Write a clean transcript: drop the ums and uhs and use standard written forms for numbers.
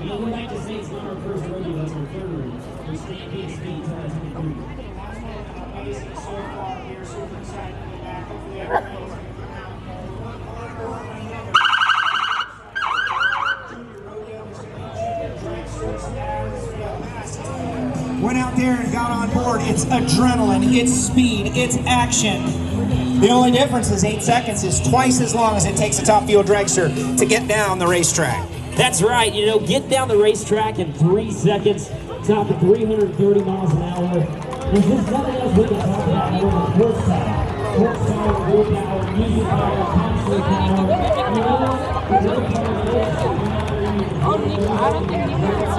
You know, we like to say it's not our first rodeo, that's our third. For Stampede of Speed 2023. Amazing so far here, super excited to be back. Hopefully everybody's going to come out. Went out there and got on board. It's adrenaline, it's speed, it's action. The only difference is 8 seconds is twice as long as it takes a top fuel dragster to get down the racetrack. That's right, you know, get down the racetrack in 3 seconds, top of 330 miles an hour. There's just nothing else we can talk about more than horsepower. Horsepower, willpower, music power, console power. You know what? The real part of it is, I don't think